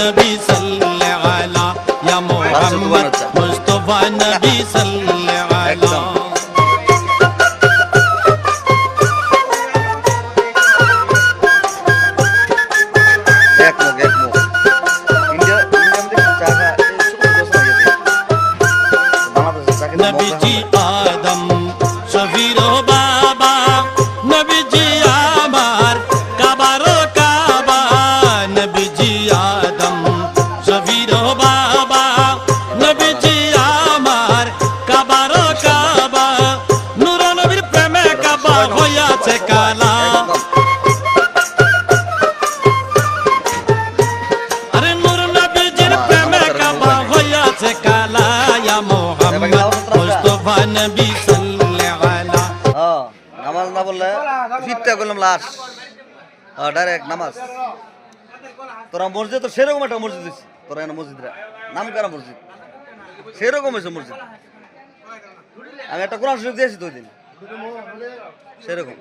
নবী সাল্লাল্লাহু আলা ইয়া মুহাম্মদ মুস্তাফা নবী সাল্লাল্লাহু আলা নবীজি আদম শফির বাবা নবীজি আমার কাবার কাবা নবীজি আদম শফির বাবা নবীজি আমার কাবার কাবা নূর নবীর প্রেমে কাবা হইয়াছে কালা আরে নূর নবীজির প্রেমে কাবা হইয়াছে কালা ইয়া মুহাম্মদ মুস্তাফা নবী সাল্লাল্লাহু আলা নামাজ না বললে ফিরতে করলাম লাশ ডাইরেক্ট নামাজ তোরা মসজিদ তো সেরকম একটা মসজিদ দিচ্ছি তোরা এনে মসজিদরা নাম করা মসজিদ সেরকম হয়েছে মসজিদ আমি একটা কোরআন শরীফ দিয়েছি তো ওই দিন সেরকম